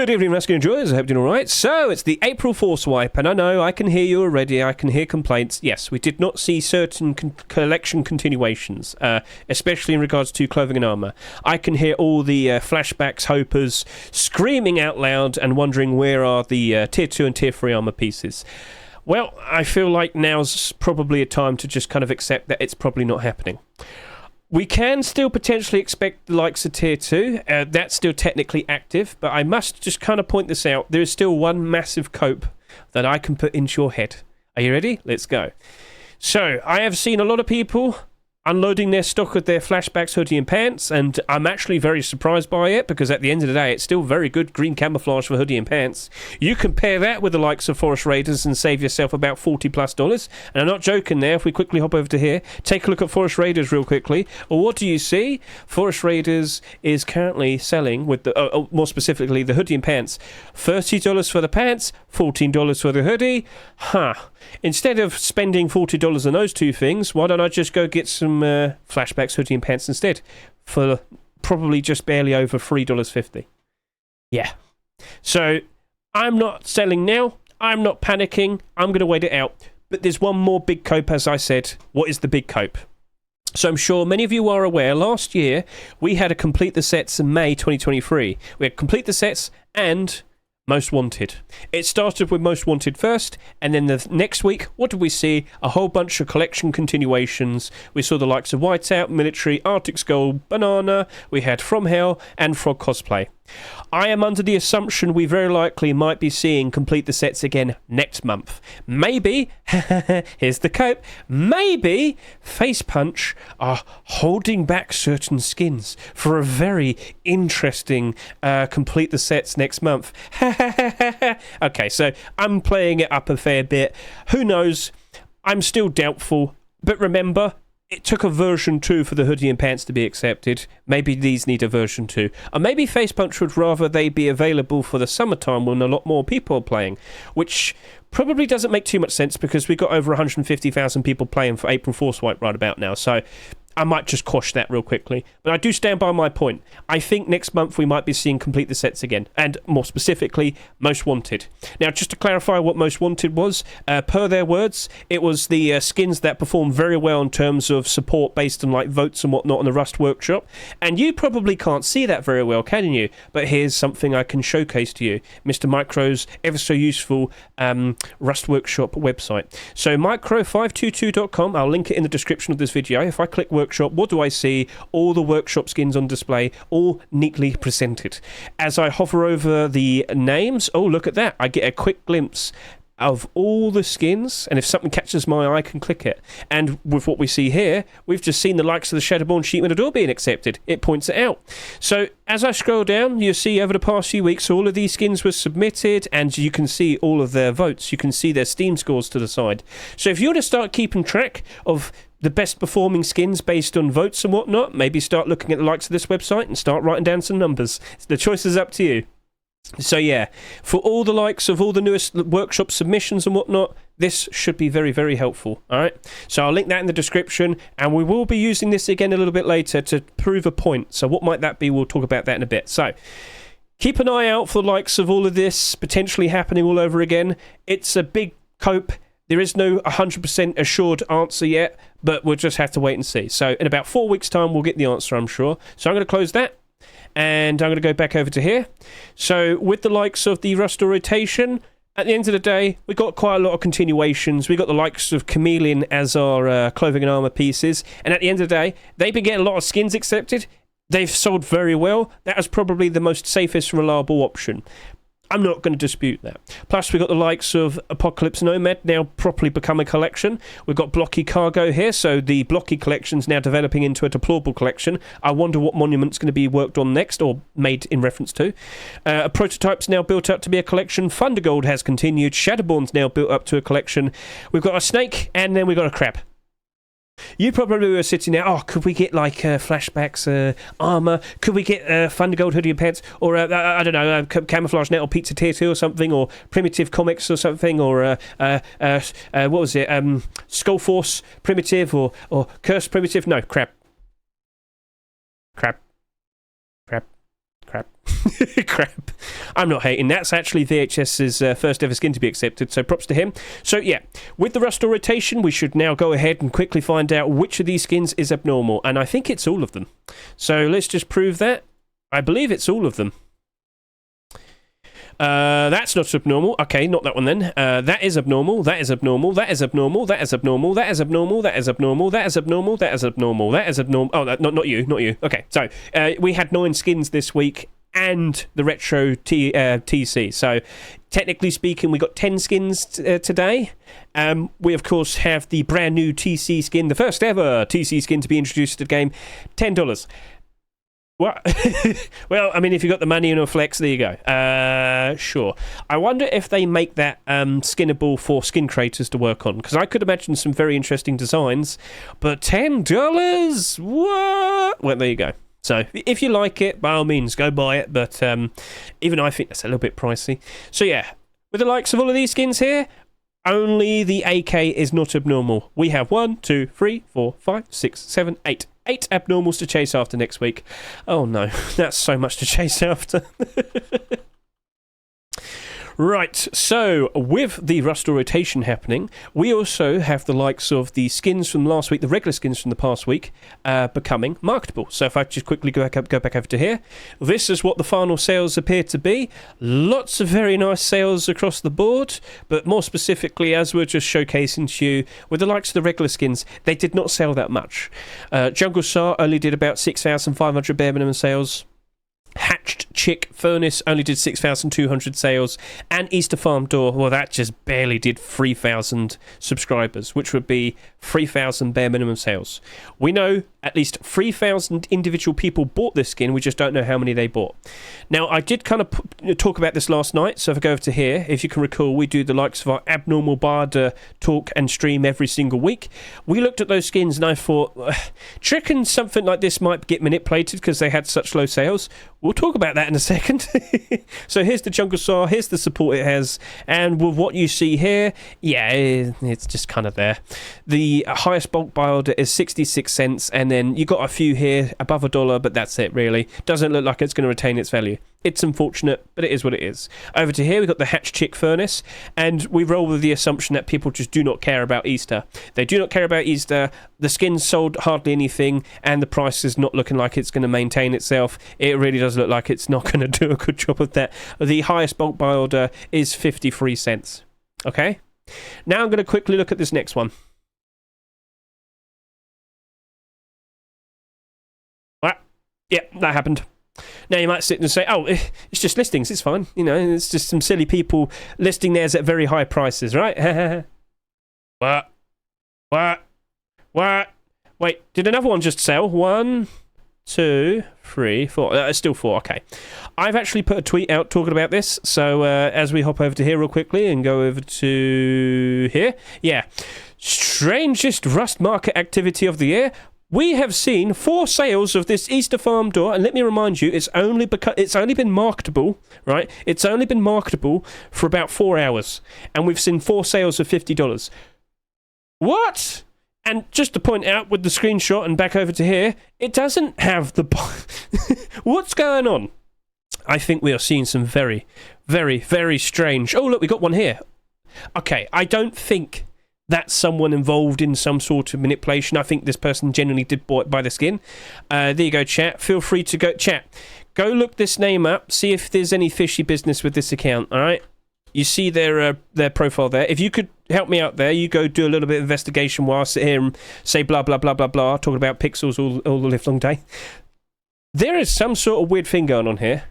Good evening, Masculine Enjoyers. I hope you're doing alright. So, it's the April 4 swipe, and I know I can hear you already. I can hear complaints. Yes, we did not see certain collection continuations, especially in regards to clothing and armour. I can hear all the Flashbacks hopers screaming out loud and wondering where are the Tier 2 and Tier 3 armour pieces. Well, I feel like now's probably a time to just kind of accept that it's probably not happening. We can still potentially expect the likes of Tier 2. That's still technically active, but I must just kind of point this out. There is still one massive cope that I can put into your head. Are you ready? Let's go. So, I have seen a lot of people unloading their stock of their Flashbacks hoodie and pants, and I'm actually very surprised by it, because at the end of the day, it's still very good green camouflage for hoodie and pants. You compare that with the likes of Forest Raiders and save yourself about $40+. And I'm not joking there. If we quickly hop over to here, take a look at Forest Raiders real quickly. Well, what do you see? Forest Raiders is currently selling, with the more specifically the hoodie and pants, $30 for the pants, $14 for the hoodie. Instead of spending $40 on those two things, why don't I just go get some Flashbacks hoodie and pants instead for probably just barely over $3.50. Yeah. So I'm not selling now. I'm not panicking. I'm going to wait it out. But there's one more big cope, as I said. What is the big cope? So I'm sure many of you are aware, last year we had a Complete the Sets in May 2023. We had Complete the Sets and Most Wanted. It started with Most Wanted first, and then the next week, what did we see? A whole bunch of collection continuations. We saw the likes of Whiteout, Military, Arctic Skull, Banana, we had From Hell, and Frog Cosplay. I am under the assumption we very likely might be seeing Complete the Sets again next month. Maybe, here's the cope, maybe Face Punch are holding back certain skins for a very interesting Complete the Sets next month. Okay, so I'm playing it up a fair bit. Who knows? I'm still doubtful, but remember, it took a version 2 for the hoodie and pants to be accepted. Maybe these need a version 2. Or maybe Face Punch would rather they be available for the summertime when a lot more people are playing, which probably doesn't make too much sense because we've got over 150,000 people playing for April 4 swipe right about now. So I might just quash that real quickly. But I do stand by my point. I think next month we might be seeing Complete the Sets again. And more specifically, Most Wanted. Now, just to clarify what Most Wanted was, per their words, it was the skins that performed very well in terms of support based on like votes and whatnot on the Rust Workshop. And you probably can't see that very well, can you? But here's something I can showcase to you. Mr. Micro's ever so useful Rust Workshop website. So micro522.com, I'll link it in the description of this video. If I click Workshop, what do I see? All the workshop skins on display, all neatly presented. As I hover over the names, oh, look at that. I get a quick glimpse of all the skins, and if something catches my eye, I can click it. And with what we see here, we've just seen the likes of the Shadowborn Sheepman Adore being accepted. It points it out. So as I scroll down, you see over the past few weeks, all of these skins were submitted, and you can see all of their votes. You can see their Steam scores to the side. So if you want to start keeping track of the best performing skins based on votes and whatnot, maybe start looking at the likes of this website and start writing down some numbers. The choice is up to you. So yeah, for all the likes of all the newest workshop submissions and whatnot, this should be very, very helpful. Alright, so I'll link that in the description, and we will be using this again a little bit later to prove a point. So what might that be? We'll talk about that in a bit. So keep an eye out for the likes of all of this potentially happening all over again. It's a big cope. There is no 100% assured answer yet, but we'll just have to wait and see. So in about 4 weeks' time, we'll get the answer, I'm sure. So I'm going to close that, and I'm going to go back over to here. So with the likes of the Rust rotation, at the end of the day, we got quite a lot of continuations. We got the likes of Chameleon as our clothing and armor pieces. And at the end of the day, they've been getting a lot of skins accepted. They've sold very well. That is probably the most safest and reliable option. I'm not going to dispute that. Plus, we've got the likes of Apocalypse Nomad now properly become a collection. We've got Blocky Cargo here, so the Blocky collection's now developing into a deplorable collection. I wonder what monument's going to be worked on next, or made in reference to. A prototype's now built up to be a collection. Thundergold has continued. Shadowborn's now built up to a collection. We've got a snake, and then we've got a crab. You probably were sitting there, oh, could we get like Flashbacks armor? Could we get Thundergold hoodie and pants? Or, I don't know, Camouflage Net or Pizza Tier 2 or something? Or Primitive Comics or something? Or, what was it? Skull Force Primitive or Curse Primitive? No, crap. Crap. Crap. Crap. I'm not hating. That's actually VHS's first ever skin to be accepted, so props to him. So yeah, with the Rust rotation, we should now go ahead and quickly find out which of these skins is abnormal, and I think it's all of them. So let's just prove that. I believe it's all of them. That's not abnormal. Okay, not that one then. That is abnormal. That is abnormal. That is abnormal. That is abnormal. That is abnormal. That is abnormal. That is abnormal. That is abnormal. That is abnormal. Oh, not you. Not you. Okay, so we had 9 skins this week and the retro TC. So technically speaking, we got 10 skins today. We of course have the brand new TC skin, the first ever TC skin to be introduced to the game. $10. Well, well, I mean, if you got the money and a flex, there you go. Sure. I wonder if they make that skinnable for skin creators to work on, because I could imagine some very interesting designs. But $10? What? Well, there you go. So if you like it, by all means, go buy it. But even I think that's a little bit pricey. So yeah, with the likes of all of these skins here, only the AK is not abnormal. We have 1, 2, 3, 4, 5, 6, 7, 8. 8 abnormals to chase after next week. Oh no, that's so much to chase after. Right, so with the Rust rotation happening, we also have the likes of the skins from last week, the regular skins from the past week, becoming marketable. So if I just quickly go back over to here, this is what the final sales appear to be. Lots of very nice sales across the board, but more specifically, as we're just showcasing to you, with the likes of the regular skins, they did not sell that much. Jungle Sar only did about 6,500 bare minimum sales. Hatched Chick Furnace only did 6,200 sales, and Easter Farm Door, well, that just barely did 3,000 subscribers, which would be 3,000 bare minimum sales. We know at least 3,000 individual people bought this skin, we just don't know how many they bought. Now, I did kind of talk about this last night, so if I go over to here, if you can recall, we do the likes of our Abnormal Bard talk and stream every single week. We looked at those skins and I thought, chicken something like this might get manipulated because they had such low sales. We'll talk about that in a second. So here's the Jungle Saw, here's the support it has, and with what you see here, yeah, it's just kind of there. The highest bulk buy order is 66 cents, and then you got a few here above $1, but that's it really. Doesn't look like it's going to retain its value. It's unfortunate, but it is what it is. Over to here, we've got the Hatch Chick Furnace, and we roll with the assumption that people just do not care about Easter. They do not care about Easter, the skin's sold hardly anything, and the price is not looking like it's going to maintain itself. It really does look like it's not going to do a good job of that. The highest bulk buy order is 53 cents. Okay? Now I'm going to quickly look at this next one. Right. Yeah, that happened. Now you might sit and say, oh, it's just listings, it's fine. You know, it's just some silly people listing theirs at very high prices, right? What? Wait, did another one just sell? 1, 2, 3, 4. It's still 4, okay. I've actually put a tweet out talking about this, so as we hop over to here real quickly and go over to here, yeah. Strangest Rust market activity of the year. We have seen 4 sales of this Easter Farm Door, and let me remind you, it's only been marketable, right? It's only been marketable for about 4 hours, and we've seen 4 sales of $50. What? And just to point out with the screenshot and back over to here, it doesn't have the... What's going on? I think we are seeing some very, very, very strange... Oh, look, we got one here. Okay, I don't think that's someone involved in some sort of manipulation. I think this person genuinely did buy the skin. There you go, chat. Feel free to go... Chat, go look this name up, see if there's any fishy business with this account, all right? You see their profile there. If you could help me out there, you go do a little bit of investigation while I sit here and say blah, blah, blah, blah, blah, talking about pixels all the livelong day. There is some sort of weird thing going on here.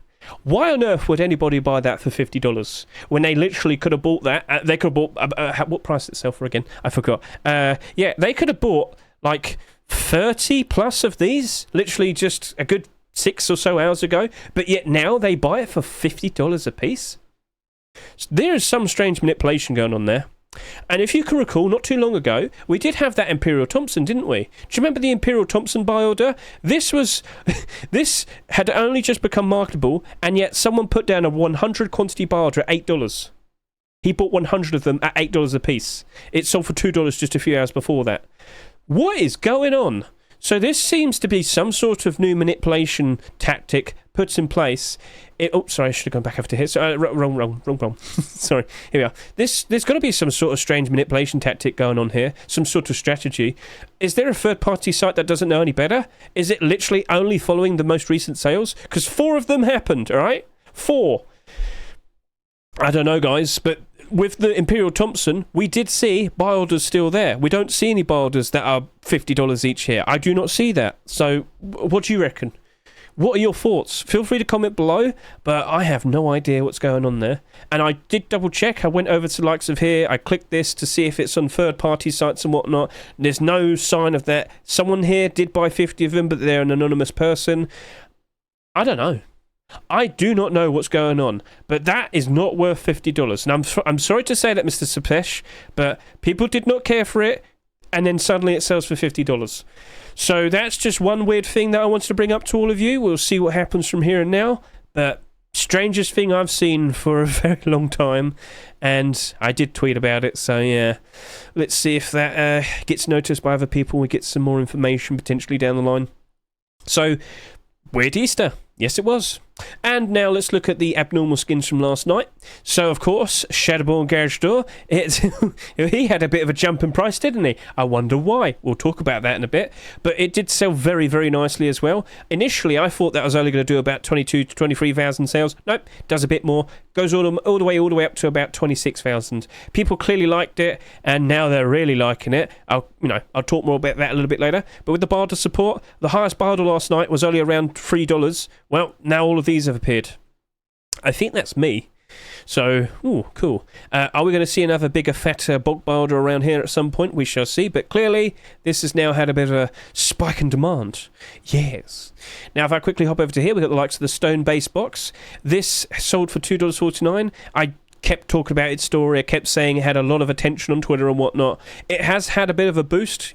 Why on earth would anybody buy that for $50 when they literally could have bought that? They could have bought... what price did it sell for again? I forgot. Yeah, they could have bought like 30 plus of these, literally just a good 6 or so hours ago, but yet now they buy it for $50 a piece? So there is some strange manipulation going on there. And if you can recall, not too long ago, we did have that Imperial Thompson, didn't we? Do you remember the Imperial Thompson buy order? This had only just become marketable, and yet someone put down a 100 quantity buy order at $8. He bought 100 of them at $8 a piece. It sold for $2 just a few hours before that. What is going on? So this seems to be some sort of new manipulation tactic puts in place, sorry, I should have gone back over to here. So, wrong. Sorry, here we are. There's got to be some sort of strange manipulation tactic going on here, some sort of strategy. Is there a third-party site that doesn't know any better? Is it literally only following the most recent sales? Because 4 of them happened, all right? 4. I don't know, guys, but with the Imperial Thompson, we did see buy orders still there. We don't see any buy orders that are $50 each here. I do not see that. So, what do you reckon? What are your thoughts? Feel free to comment below, but I have no idea what's going on there. And I did double check. I went over to the likes of here. I clicked this to see if it's on third-party sites and whatnot. There's no sign of that. Someone here did buy 50 of them, but they're an anonymous person. I don't know. I do not know what's going on, but that is not worth $50. And I'm sorry to say that, Mr. Sapesh, but people did not care for it, and then suddenly it sells for $50. So that's just one weird thing that I wanted to bring up to all of you. We'll see what happens from here and now, but strangest thing I've seen for a very long time, and I did tweet about it, so yeah. Let's see if that gets noticed by other people. We get some more information potentially down the line. So, weird Easter. Yes, it was. And now let's look at the abnormal skins from last night. So, of course, Shadowborn Garage Door, he had a bit of a jump in price, didn't he? I wonder why. We'll talk about that in a bit. But it did sell very, very nicely as well. Initially, I thought that was only going to do about 22 to 23,000 sales. Nope, does a bit more. Goes all the way up to about 26,000. People clearly liked it, and now they're really liking it. I'll talk more about that a little bit later. But with the barter support, the highest barter last night was only around $3. Well, now all of these have appeared. I think that's me. So, cool. Are we going to see another bigger, fatter bulk barter around here at some point? We shall see. But clearly, this has now had a bit of a spike in demand. Yes. Now, if I quickly hop over to here, we've got the likes of the Stone Base Box. This sold for $2.49. I kept talking about its story. I kept saying it had a lot of attention on Twitter and whatnot. It has had a bit of a boost,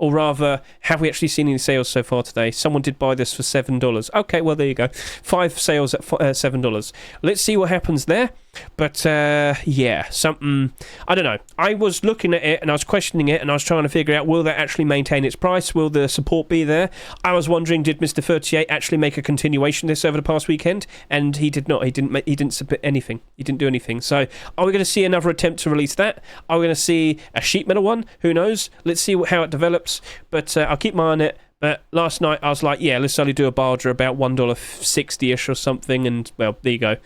or rather, have we actually seen any sales so far today? Someone did buy this for $7. Okay, well, there you go. 5 sales at $7. Let's see what happens there. But, yeah, something, I don't know. I was looking at it and I was questioning it and I was trying to figure out, will that actually maintain its price? Will the support be there? I was wondering, did Mr. 38 actually make a continuation of this over the past weekend? And he did not. He didn't submit anything. He didn't do anything. So, are we going to see another attempt to release that? Are we going to see a sheet metal one? Who knows? Let's see how it develops. But I'll keep my eye on it. But last night I was like, yeah, let's only do a barter about $1.60-ish or something, and, well, there you go.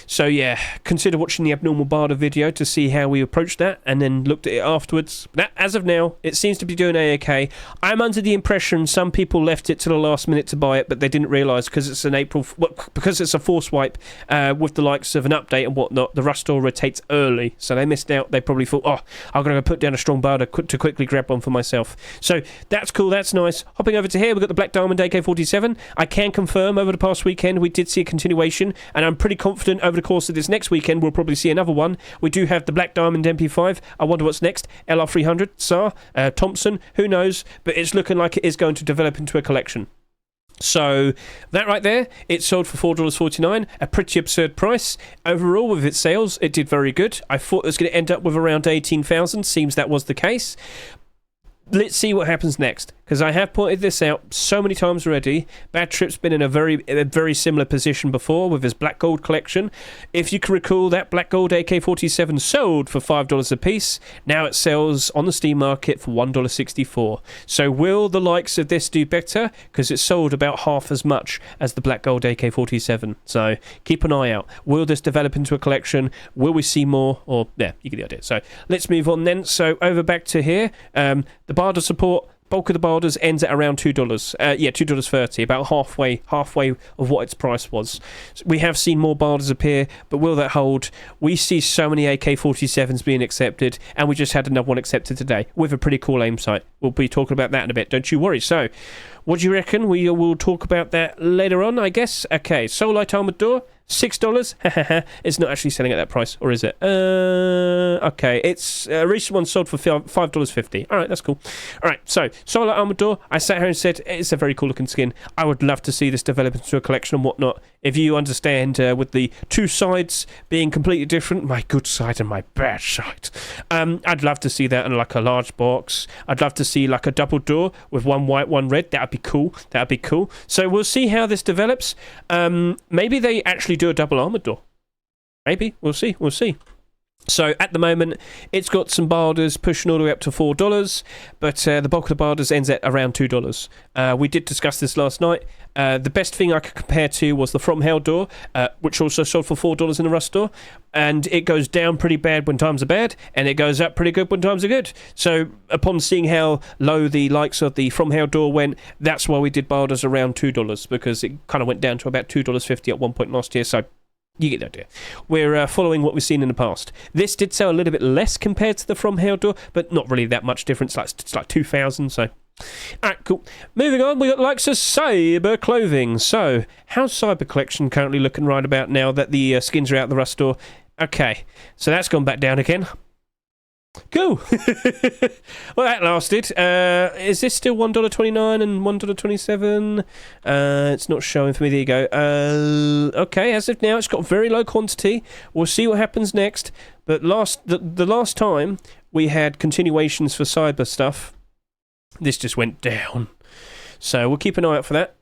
So, yeah, consider watching the abnormal barter video to see how we approached that, and then looked at it afterwards. But as of now, it seems to be doing A-OK. I'm under the impression some people left it to the last minute to buy it, but they didn't realise because it's because it's a force wipe with the likes of an update and whatnot, the rush store rotates early, so they missed out. They probably thought, I'm going to put down a strong barter to quickly grab one for myself. So, that's cool, that's nice. Hopping over to here, we've got the Black Diamond AK-47. I can confirm over the past weekend we did see a continuation, and I'm pretty confident over the course of this next weekend we'll probably see another one. We do have the Black Diamond MP5. I wonder what's next. LR300, SAR, Thompson, who knows, but it's looking like it is going to develop into a collection. So, that right there, it sold for $4.49, a pretty absurd price. Overall, with its sales, it did very good. I thought it was going to end up with around 18,000. Seems that was the case. Let's see what happens next, because I have pointed this out so many times already. Bad Trip's been in a very similar position before with his Black Gold collection. If you can recall, that Black Gold AK-47 sold for $5 a piece. Now it sells on the Steam market for $1.64. So will the likes of this do better? Because it sold about half as much as the Black Gold AK-47. So keep an eye out. Will this develop into a collection? Will we see more? Or, yeah, you get the idea. So let's move on then. So over back to here. The barter support, bulk of the barters ends at around $2. $2.30, about halfway of what its price was. So we have seen more barters appear, but will that hold? We see so many AK-47s being accepted, and we just had another one accepted today with a pretty cool aim sight. We'll be talking about that in a bit, don't you worry. So, what do you reckon? We will talk about that later on, I guess. Okay, Soul Light Armored Door, $6. It's not actually selling at that price, or is it? Okay, it's a recent one sold for $5.50. All right, that's cool. All right, so Solar Armored Door. I sat here and said it's a very cool looking skin. I would love to see this develop into a collection and whatnot. If you understand with the two sides being completely different, my good side and my bad side. I'd love to see that in like a large box. I'd love to see like a double door with one white, one red. That'd be cool. That'd be cool. So we'll see how this develops. Maybe they actually do a double armored door. Maybe. We'll see. We'll see. So at the moment, it's got some barders pushing all the way up to $4, but the bulk of the barders ends at around $2. We did discuss this last night. The best thing I could compare to was the From Hell door, which also sold for $4 in the Rust store, and it goes down pretty bad when times are bad, and it goes up pretty good when times are good. So upon seeing how low the likes of the From Hell door went, that's why we did barders around $2, because it kind of went down to about $2.50 at one point last year, so you get the idea. We're following what we've seen in the past. This did sell a little bit less compared to the From Hell door, but not really that much difference. It's like 2,000, so... Alright, cool. Moving on, we got the likes of Cyber Clothing. So, how's Cyber Collection currently looking right about now that the skins are out the Rust store? Okay, so that's gone back down again. Cool. Well, that lasted. Is this still $1.29 and $1.27? It's not showing for me. There you go. Okay, as of now, it's got very low quantity. We'll see what happens next. But the last time we had continuations for cyber stuff, this just went down. So we'll keep an eye out for that.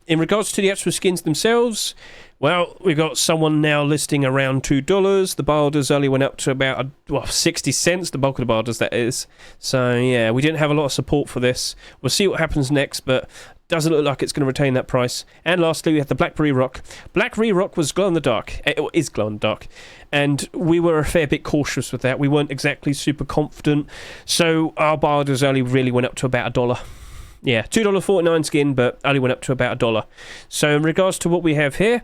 In regards to the actual skins themselves, well, we've got someone now listing around $2. The barders only went up to about 60 cents, the bulk of the barders, that is. So, yeah, we didn't have a lot of support for this. We'll see what happens next, but doesn't look like it's going to retain that price. And lastly, we have the Blackberry Rock. Blackberry Rock was glow-in-the-dark. It is glow-in-the-dark. And we were a fair bit cautious with that. We weren't exactly super confident. So our barders only really went up to about $1. Yeah, $2.49 skin, but only went up to about $1. So in regards to what we have here,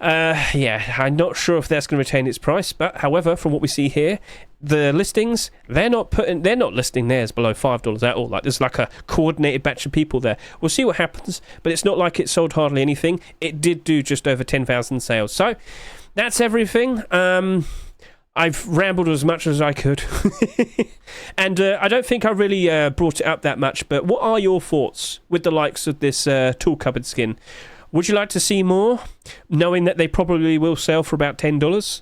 yeah, I'm not sure if that's going to retain its price. But however, from what we see here, the listings, they're not listing theirs below $5 at all. Like there's like a coordinated batch of people there. We'll see what happens, but it's not like it sold hardly anything. It did do just over 10,000 sales. So that's everything. I've rambled as much as I could. And I don't think I really brought it up that much, but what are your thoughts with the likes of this tool cupboard skin? Would you like to see more, knowing that they probably will sell for about $10?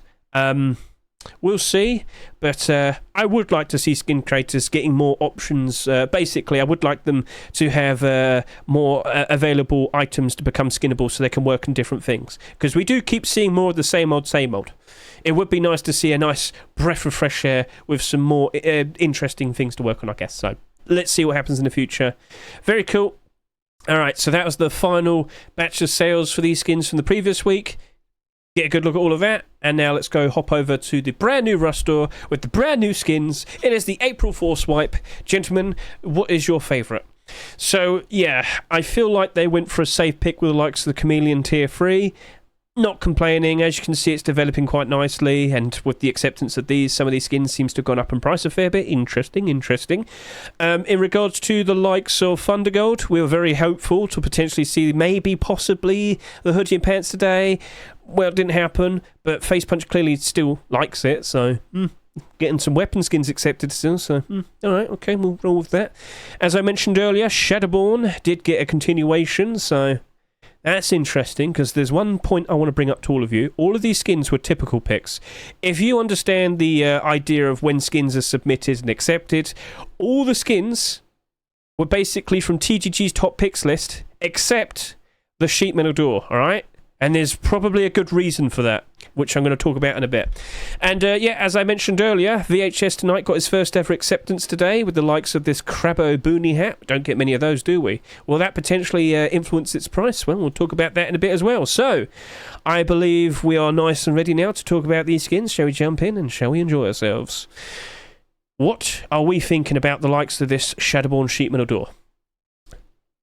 We'll see, but I would like to see skin creators getting more options. Basically, I would like them to have more available items to become skinnable so they can work in different things. Because we do keep seeing more of the same old, same old. It would be nice to see a nice breath of fresh air with some more interesting things to work on, I guess. So let's see what happens in the future. Very cool. All right, so that was the final batch of sales for these skins from the previous week. Get a good look at all of that, and now let's go hop over to the brand new Rust store with the brand new skins. It is the April 4 swipe. Gentlemen, what is your favourite? So, yeah, I feel like they went for a safe pick with the likes of the Chameleon Tier 3. Not complaining, as you can see it's developing quite nicely, and with the acceptance of these, some of these skins seems to have gone up in price a fair bit. Interesting. In regards to the likes of Thundergold, we were very hopeful to potentially see maybe possibly the hoodie and pants today. Well, it didn't happen, but Face Punch clearly still likes it, so getting some weapon skins accepted still, so alright, okay, we'll roll with that. As I mentioned earlier, Shadowborn did get a continuation, so that's interesting, because there's one point I want to bring up to all of you. All of these skins were typical picks. If you understand the idea of when skins are submitted and accepted, all the skins were basically from TGG's top picks list, except the sheet metal door, alright? And there's probably a good reason for that, which I'm going to talk about in a bit. And yeah, as I mentioned earlier, VHS Tonight got his first ever acceptance today with the likes of this Craboo Boonie Hat. Don't get many of those, do we? Will that potentially influence its price? Well, we'll talk about that in a bit as well. So, I believe we are nice and ready now to talk about these skins. Shall we jump in and shall we enjoy ourselves? What are we thinking about the likes of this Shadowborn sheet metal door?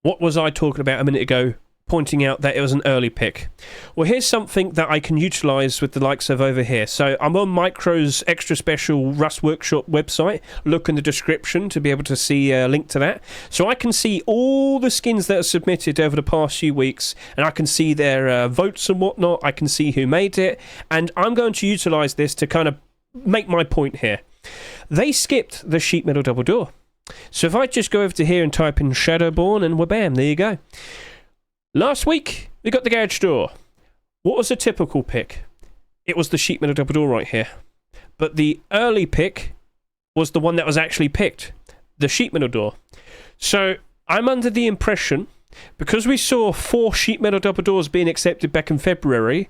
What was I talking about a minute ago, pointing out that it was an early pick? Well, here's something that I can utilise with the likes of over here. So I'm on Micro's extra special Rust Workshop website. Look in the description to be able to see a link to that. So I can see all the skins that are submitted over the past few weeks, and I can see their votes and whatnot. I can see who made it, and I'm going to utilise this to kind of make my point here. They skipped the sheet metal double door. So if I just go over to here and type in Shadowborn, and bam, there you go. Last week, we got the garage door. What was a typical pick? It was the sheet metal double door right here. But the early pick was the one that was actually picked, the sheet metal door. So I'm under the impression, because we saw 4 sheet metal double doors being accepted back in February,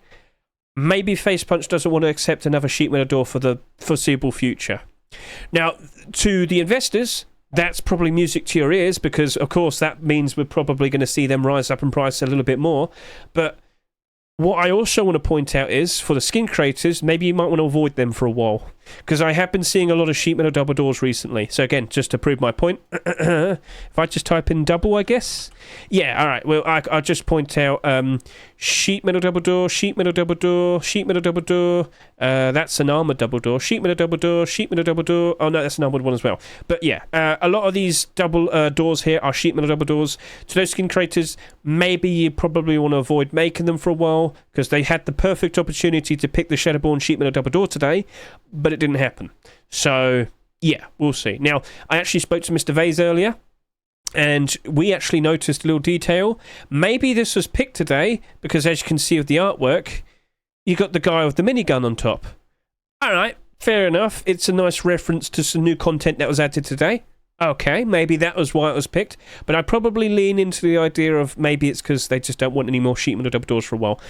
maybe Face Punch doesn't want to accept another sheet metal door for the foreseeable future. Now, to the investors, that's probably music to your ears, because of course that means we're probably going to see them rise up in price a little bit more. But what I also want to point out is, for the skin creators, maybe you might want to avoid them for a while, because I have been seeing a lot of sheet metal double doors recently. So again, just to prove my point, if I just type in double, I guess. Yeah, all right. Well, I'll just point out sheet metal double door, sheet metal double door, sheet metal double door. That's an armored double door. Sheet metal double door, sheet metal double door. Oh no, that's an armored one as well. But yeah, a lot of these double doors here are sheet metal double doors. To those skin creators, maybe you probably want to avoid making them for a while, because they had the perfect opportunity to pick the Shadowborn sheet metal double door today, but it didn't happen. So yeah, we'll see. Now, I actually spoke to Mr. Vase earlier, and we actually noticed a little detail. Maybe this was picked today because, as you can see with the artwork, you got the guy with the minigun on top. All right, fair enough. It's a nice reference to some new content that was added today. Okay, maybe that was why it was picked, but I probably lean into the idea of maybe it's because they just don't want any more sheet metal double doors for a while.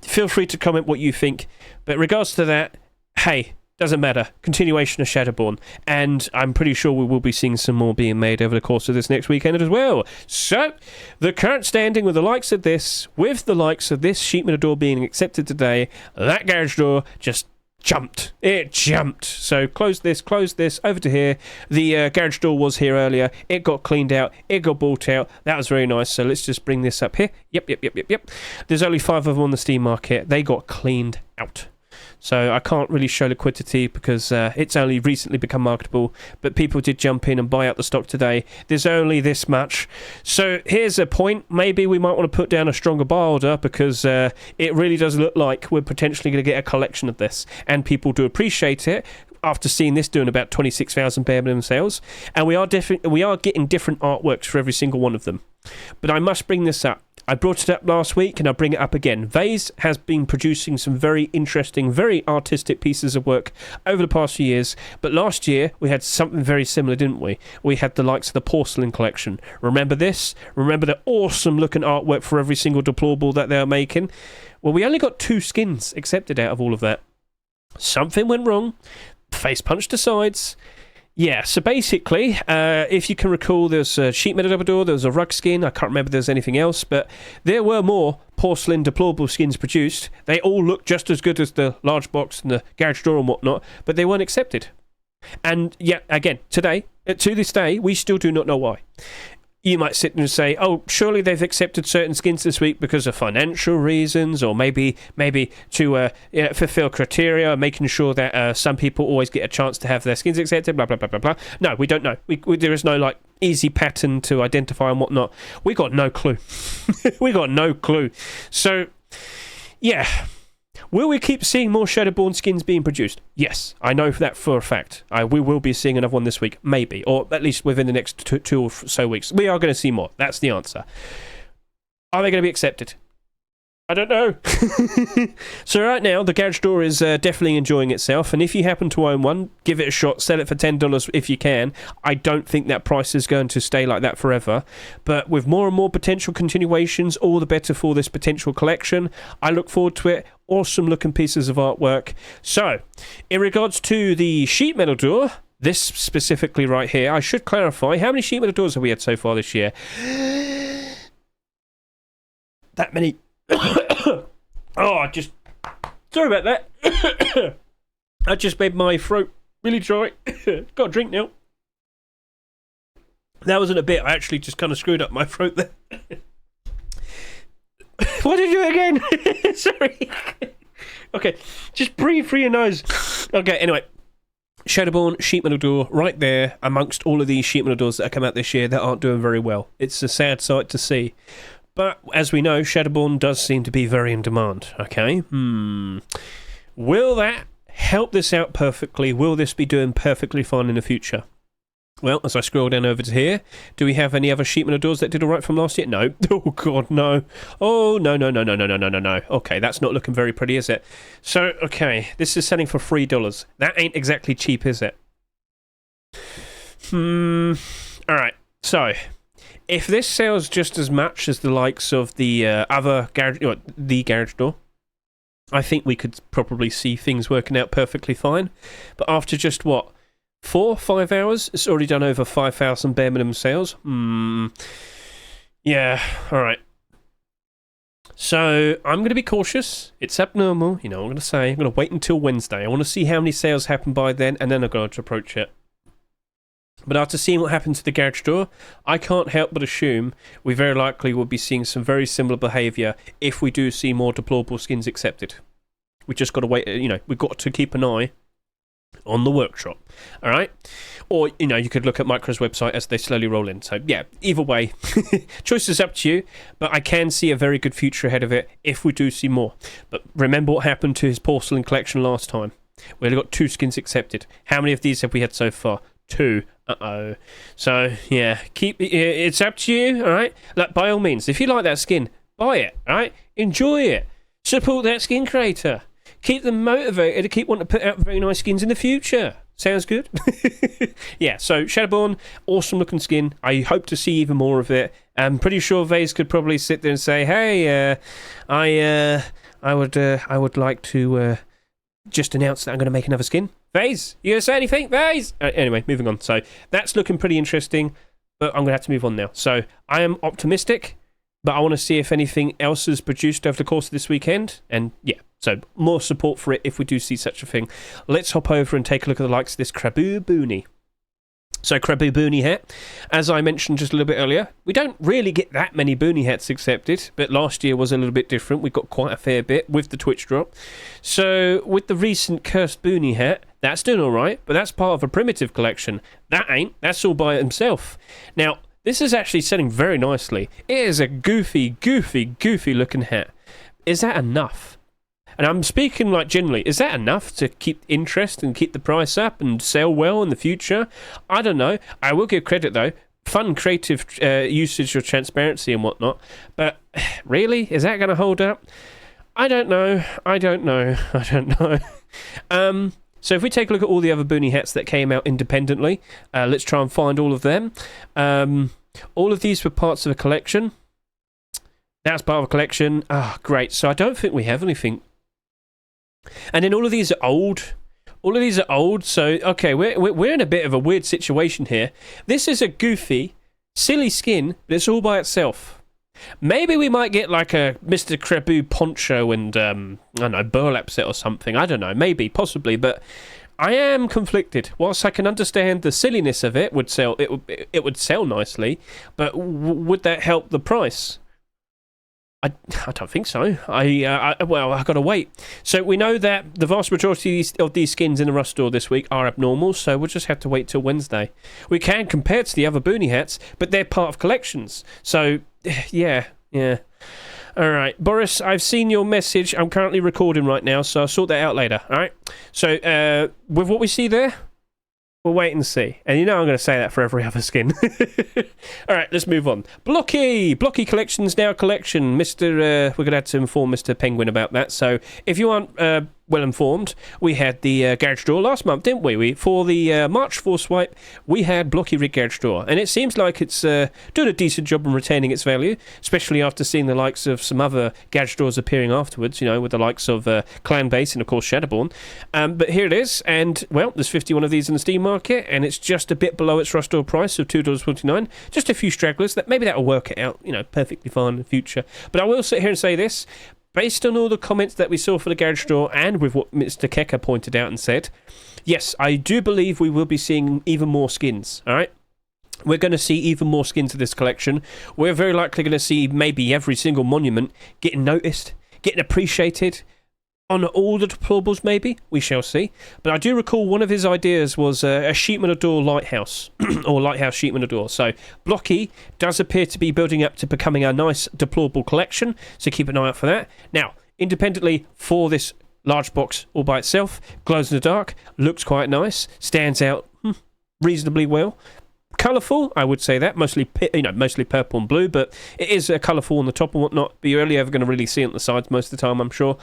Feel free to comment what you think, but in regards to that, hey, doesn't matter. Continuation of Shadowborn, and I'm pretty sure we will be seeing some more being made over the course of this next weekend as well. So, the current standing with the likes of this sheet metal door being accepted today, that garage door just jumped. It jumped. So close this, over to here. The garage door was here earlier. It got cleaned out. It got bought out. That was very nice. So let's just bring this up here. Yep. There's only 5 of them on the Steam market. They got cleaned out. So I can't really show liquidity because it's only recently become marketable, but people did jump in and buy out the stock today. There's only this much. So here's a point. Maybe we might want to put down a stronger buy order, because it really does look like we're potentially going to get a collection of this, and people do appreciate it after seeing this doing about 26,000 bare minimum sales. And we are getting different artworks for every single one of them. But I must bring this up. I brought it up last week and I'll bring it up again. Vase has been producing some very interesting, very artistic pieces of work over the past few years, but last year we had something very similar, didn't we? We had the likes of the Porcelain collection. Remember this? Remember the awesome looking artwork for every single deplorable that they are making? Well, we only got 2 skins accepted out of all of that. Something went wrong. Face Punch decides. Yeah, so basically, if you can recall, there's a sheet metal double door, there was a rug skin, I can't remember if there's anything else, but there were more porcelain deplorable skins produced. They all looked just as good as the large box and the garage door and whatnot, but they weren't accepted. And yeah, again, today, to this day, we still do not know why. You might sit and say, oh, surely they've accepted certain skins this week because of financial reasons, or maybe to fulfill criteria, making sure that some people always get a chance to have their skins accepted, blah, blah, blah, blah, blah. No, we don't know. There is no, easy pattern to identify and whatnot. We got no clue. We got no clue. So, yeah. Will we keep seeing more Shadowborn skins being produced? Yes, I know that for a fact. We will be seeing another one this week, maybe, or at least within the next two or so weeks. We are going to see more. That's the answer. Are they going to be accepted? I don't know. So right now, the garage door is definitely enjoying itself, and if you happen to own one, give it a shot. Sell it for $10 if you can. I don't think that price is going to stay like that forever, but with more and more potential continuations, all the better for this potential collection. I look forward to it. Awesome looking pieces of artwork. So, in regards to the sheet metal door, this specifically right here, I should clarify, how many sheet metal doors have we had so far this year? That many. Sorry about that. I just made my throat really dry. Got a drink now. That wasn't a bit. I actually just kind of screwed up my throat there. What did you do again? Sorry. Okay, just breathe through your nose. Okay, anyway. Shadowborn sheet metal door right there amongst all of these sheet metal doors that have come out this year that aren't doing very well. It's a sad sight to see. But, as we know, Shadowborn does seem to be very in demand, okay? Will that help this out perfectly? Will this be doing perfectly fine in the future? Well, as I scroll down over to here, do we have any other Sheepman of Doors that did all right from last year? No. Oh, God, no. Oh, no. Okay, that's not looking very pretty, is it? So, okay, this is selling for $3. That ain't exactly cheap, is it? All right, so if this sells just as much as the likes of the other garage door, I think we could probably see things working out perfectly fine. But after just, 4-5 hours, it's already done over 5,000 bare minimum sales. Yeah, alright. So, I'm going to be cautious. It's abnormal, you know what I'm going to say. I'm going to wait until Wednesday. I want to see how many sales happen by then, and then I'm going to approach it. But after seeing what happened to the garage door, I can't help but assume we very likely will be seeing some very similar behaviour if we do see more deplorable skins accepted. We just got to wait, we've got to keep an eye on the workshop, all right? Or, you could look at Micro's website as they slowly roll in. So, yeah, either way, choice is up to you, but I can see a very good future ahead of it if we do see more. But remember what happened to his porcelain collection last time. We only got 2 skins accepted. How many of these have we had so far? 2. Uh-oh. So, yeah, it's up to you, all right? Like, by all means, if you like that skin, buy it, all right? Enjoy it. Support that skin creator. Keep them motivated to keep wanting to put out very nice skins in the future. Sounds good? Yeah, so Shadowborn, awesome looking skin. I hope to see even more of it. I'm pretty sure Vase could probably sit there and say, hey, I would like to just announce that I'm going to make another skin. Vase, you going to say anything? Vase? Anyway, moving on. So that's looking pretty interesting, but I'm going to have to move on now. So I am optimistic, but I want to see if anything else is produced over the course of this weekend. And yeah, so more support for it if we do see such a thing. Let's hop over and take a look at the likes of this Craboo Boonie. So Craboo Boonie Hat, as I mentioned just a little bit earlier, we don't really get that many Boonie Hats accepted, but last year was a little bit different. We got quite a fair bit with the Twitch drop. So with the recent Cursed Boonie Hat, that's doing all right, but that's part of a primitive collection. That ain't. That's all by itself. Now, this is actually selling very nicely. It is a goofy looking hat. Is that enough? And I'm speaking like generally, is that enough to keep interest and keep the price up and sell well in the future? I don't know. I will give credit though. Fun, creative usage of transparency and whatnot. But really, is that going to hold up? I don't know. So if we take a look at all the other Boonie hats that came out independently, let's try and find all of them. All of these were parts of a collection. That's part of a collection. Ah, great. So I don't think we have anything. And then all of these are old. So, okay, we're in a bit of a weird situation here. This is a goofy, silly skin, but it's all by itself. Maybe we might get like a Mr. Craboo poncho and, I don't know, burlap set or something. I don't know, maybe, possibly, but I am conflicted. Whilst I can understand the silliness of it, it would sell nicely, but would that help the price? I don't think so. Well, I've got to wait. So we know that the vast majority of these skins in the Rust store this week are abnormal, so we'll just have to wait till Wednesday. We can compare to the other Boonie hats, but they're part of collections. So, yeah. All right, Boris, I've seen your message. I'm currently recording right now, so I'll sort that out later. All right? So, with what we see there, we'll wait and see. And I'm going to say that for every other skin. All right, let's move on. Blocky Collection's now collection. We're going to have to inform Mr. Penguin about that. So if you aren't well informed, we had the garage door last month, didn't we? For the March 4 swipe, we had Blocky Rig garage door. And it seems like it's doing a decent job in retaining its value, especially after seeing the likes of some other garage doors appearing afterwards, with the likes of Clan Base and, of course, Shadowborn. But here it is. And, well, there's 51 of these in the Steam market, and it's just a bit below its Rust door price of $2.49. Just a few stragglers. Maybe that'll work it out, perfectly fine in the future. But I will sit here and say this. Based on all the comments that we saw for the garage door and with what Mr. Keka pointed out and said, yes, I do believe we will be seeing even more skins, all right? We're going to see even more skins of this collection. We're very likely going to see maybe every single monument getting noticed, getting appreciated. On all the deplorables, maybe. We shall see. But I do recall one of his ideas was a Sheepman of Door lighthouse, or lighthouse Sheepman of Door. So Blocky does appear to be building up to becoming a nice deplorable collection, so keep an eye out for that. Now, independently for this large box all by itself, glows in the dark, looks quite nice, stands out reasonably well. colourful, I would say that. Mostly purple and blue, but it is colourful on the top and whatnot. But you're only ever going to really see it on the sides most of the time, I'm sure.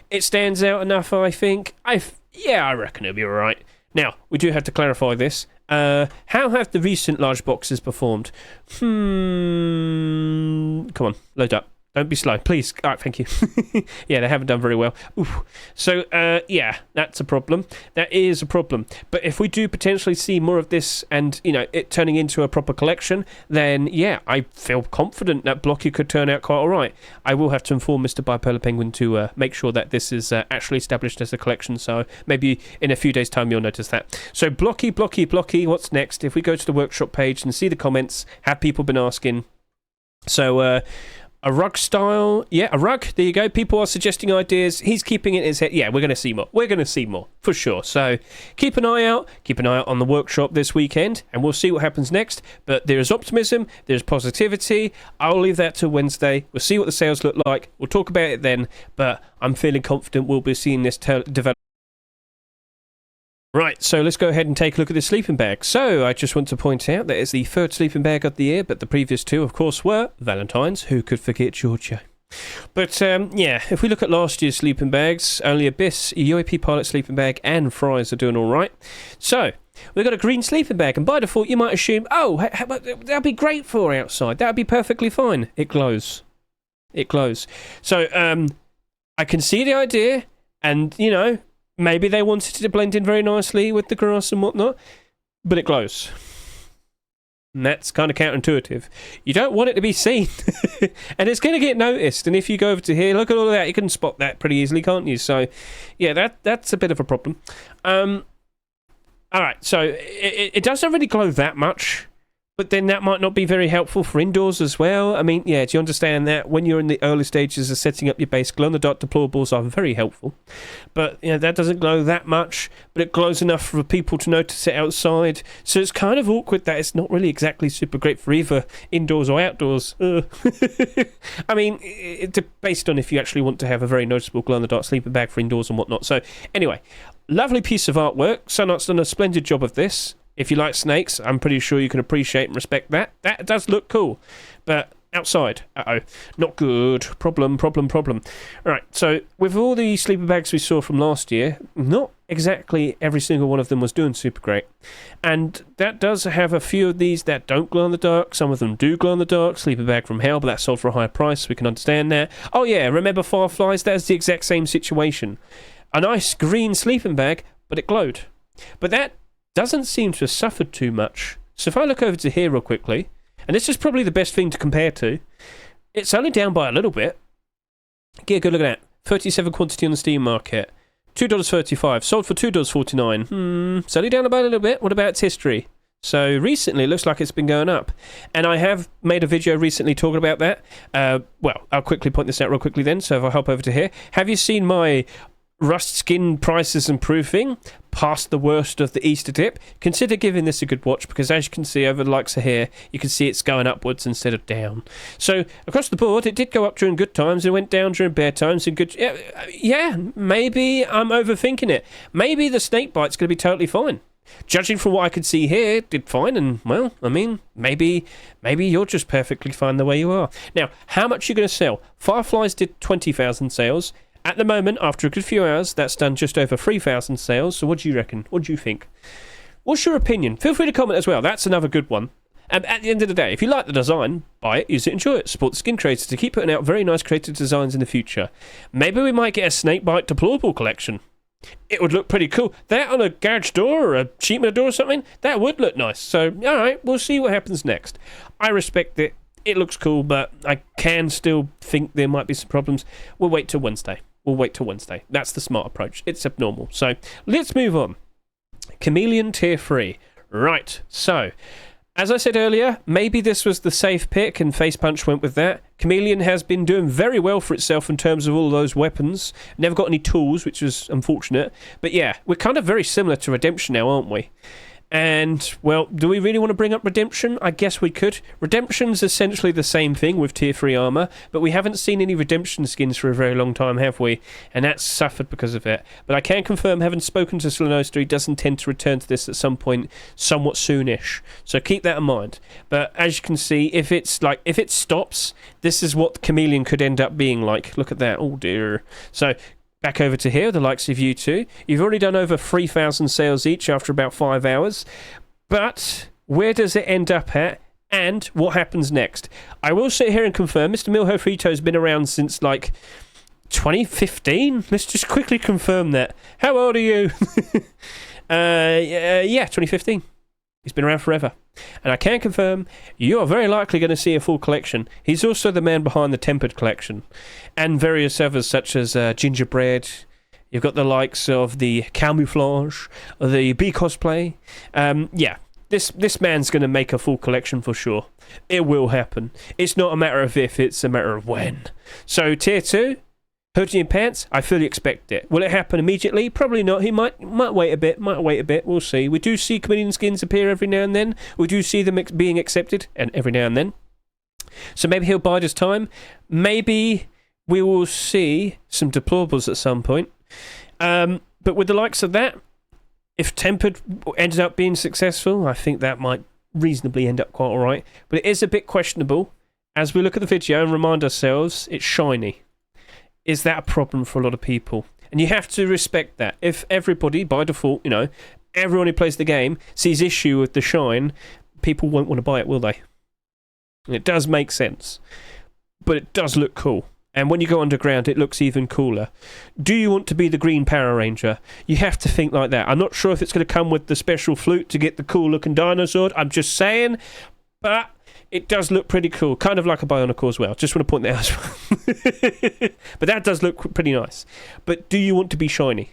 It stands out enough, I think. I reckon it'll be alright. Now, we do have to clarify this. How have the recent large boxes performed? Come on, load up. Don't be slow, please. All right, thank you. Yeah, they haven't done very well. Oof. So, yeah, that's a problem. That is a problem. But if we do potentially see more of this and, it turning into a proper collection, then, yeah, I feel confident that Blocky could turn out quite all right. I will have to inform Mr. Bipolar Penguin to make sure that this is actually established as a collection, so maybe in a few days' time you'll notice that. So, Blocky, what's next? If we go to the workshop page and see the comments, have people been asking? So, a rug style, yeah, a rug, there you go. People are suggesting ideas. He's keeping it in his head. Yeah, we're going to see more. We're going to see more, for sure. So keep an eye out. Keep an eye out on the workshop this weekend, and we'll see what happens next. But there is optimism. There's positivity. I'll leave that till Wednesday. We'll see what the sales look like. We'll talk about it then, but I'm feeling confident we'll be seeing this develop. Right, so let's go ahead and take a look at this sleeping bag. So, I just want to point out that it's the third sleeping bag of the year, but the previous two, of course, were Valentine's. Who could forget Georgia? But, yeah, if we look at last year's sleeping bags, only Abyss, UAP Pilot sleeping bag, and Fries are doing all right. So, we've got a green sleeping bag, and by default, you might assume, that'd be great for outside. That'd be perfectly fine. It glows. It glows. So, I can see the idea, and, maybe they wanted it to blend in very nicely with the grass and whatnot, but it glows. And that's kind of counterintuitive. You don't want it to be seen. And it's going to get noticed. And if you go over to here, look at all of that, you can spot that pretty easily, can't you? So, yeah, that's a bit of a problem. All right, so it doesn't really glow that much. But then that might not be very helpful for indoors as well. I mean, yeah, do you understand that when you're in the early stages of setting up your base, glow-in-the-dark deplorables are very helpful. But, that doesn't glow that much, but it glows enough for people to notice it outside. So it's kind of awkward that it's not really exactly super great for either indoors or outdoors. I mean, it's based on if you actually want to have a very noticeable glow-in-the-dark sleeping bag for indoors and whatnot. So, anyway, lovely piece of artwork. Sunart's done a splendid job of this. If you like snakes, I'm pretty sure you can appreciate and respect that. That does look cool. But outside, not good. Problem. Alright, so with all the sleeping bags we saw from last year, not exactly every single one of them was doing super great. And that does have a few of these that don't glow in the dark. Some of them do glow in the dark. Sleeping bag from hell, but that's sold for a higher price, so we can understand that. Oh yeah, remember Fireflies? That's the exact same situation. A nice green sleeping bag, but it glowed. But that doesn't seem to have suffered too much. So if I look over to here real quickly, and this is probably the best thing to compare to, it's only down by a little bit. Get a good look at that. 37 quantity on the Steam market. $2.35. Sold for $2.49. It's only down about a little bit. What about its history? So recently, it looks like it's been going up. And I have made a video recently talking about that. Well, I'll quickly point this out real quickly then. So if I hop over to here. Have you seen my rust skin prices improving past the worst of the Easter dip? Consider giving this a good watch, because as you can see over the likes of here, you can see it's going upwards instead of down. So across the board, it did go up during good times, it went down during bad times. And good, yeah, maybe I'm overthinking it. Maybe the Snakebite's going to be totally fine. Judging from what I could see here, it did fine, and well, I mean, maybe you're just perfectly fine the way you are. Now, how much are you going to sell? Fireflies did 20,000 sales. At the moment, after a good few hours, that's done just over 3,000 sales. So what do you reckon? What do you think? What's your opinion? Feel free to comment as well. That's another good one. And at the end of the day, if you like the design, buy it, use it, enjoy it. Support the skin creators to keep putting out very nice creative designs in the future. Maybe we might get a Snakebite deplorable collection. It would look pretty cool. That on a garage door or a sheet metal door or something, that would look nice. So, alright, we'll see what happens next. I respect it. It looks cool, but I can still think there might be some problems. We'll wait till Wednesday. That's the smart approach. It's abnormal. So, let's move on. Chameleon Tier 3. Right, so, as I said earlier, maybe this was the safe pick and Face Punch went with that. Chameleon has been doing very well for itself in terms of all those weapons. Never got any tools, which was unfortunate. But yeah, we're kind of very similar to Redemption now, aren't we? And, well, do we really want to bring up Redemption? I guess we could. Redemption's essentially the same thing with Tier 3 armor, but we haven't seen any Redemption skins for a very long time, have we? And that's suffered because of it. But I can confirm, having spoken to Slanoster, he does intend to return to this at some point, somewhat soonish. So keep that in mind. But as you can see, if it stops, this is what Chameleon could end up being like. Look at that. Oh, dear. So back over to here, the likes of you two. You've already done over 3,000 sales each after about 5 hours. But where does it end up at? And what happens next? I will sit here and confirm Mr. Milho Frito has been around since, like, 2015? Let's just quickly confirm that. How old are you? Yeah, 2015. He's been around forever. And I can confirm you are very likely going to see a full collection. He's also the man behind the Tempered collection. And various others such as Gingerbread. You've got the likes of the Camouflage, the Bee Cosplay. Yeah, this man's going to make a full collection for sure. It will happen. It's not a matter of if, it's a matter of when. So Tier 2... Hoodie and Pants, I fully expect it. Will it happen immediately? Probably not. He might wait a bit, we'll see. We do see Chameleon skins appear every now and then. We do see them being accepted and every now and then. So maybe he'll bide his time. Maybe we will see some deplorables at some point. But with the likes of that, if Tempered ended up being successful, I think that might reasonably end up quite alright. But it is a bit questionable. As we look at the video and remind ourselves, it's shiny. Is that a problem for a lot of people? And you have to respect that. If everybody, by default, everyone who plays the game sees issue with the shine, people won't want to buy it, will they? And it does make sense. But it does look cool. And when you go underground, it looks even cooler. Do you want to be the Green Power Ranger? You have to think like that. I'm not sure if it's going to come with the special flute to get the cool looking dinosaur. I'm just saying. But it does look pretty cool, kind of like a Bionicle as well. Just want to point that out as well. But that does look pretty nice. But do you want to be shiny?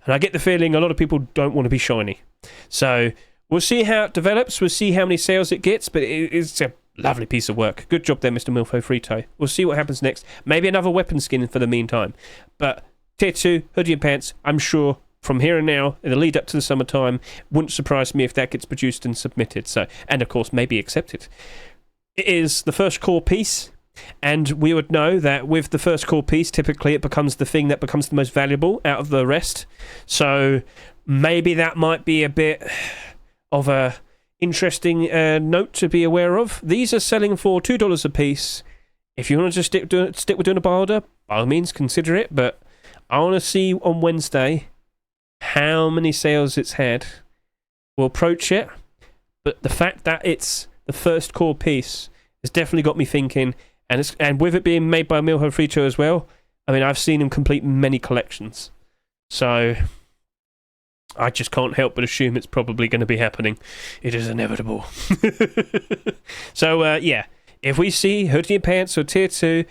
And I get the feeling a lot of people don't want to be shiny. So we'll see how it develops. We'll see how many sales it gets. But it's a lovely piece of work. Good job there, Mr. Milfo Frito. We'll see what happens next. Maybe another weapon skin for the meantime. But Tier 2, Hoodie and Pants, I'm sure from here and now, in the lead up to the summertime, wouldn't surprise me if that gets produced and submitted. So, and of course, maybe accepted. It is the first core piece, and we would know that with the first core piece, typically it becomes the thing that becomes the most valuable out of the rest. So maybe that might be a bit of a interesting note to be aware of. These are selling for $2 a piece. If you want to just stick with doing a buy order, by all means consider it. But I want to see on Wednesday how many sales it's had. We'll approach it, but the fact that it's the first core piece has definitely got me thinking, and with it being made by Milho Frito as well, I mean, I've seen him complete many collections. So I just can't help but assume it's probably going to be happening. It is inevitable. So, yeah, if we see Hoodie and Pants or Tier 2,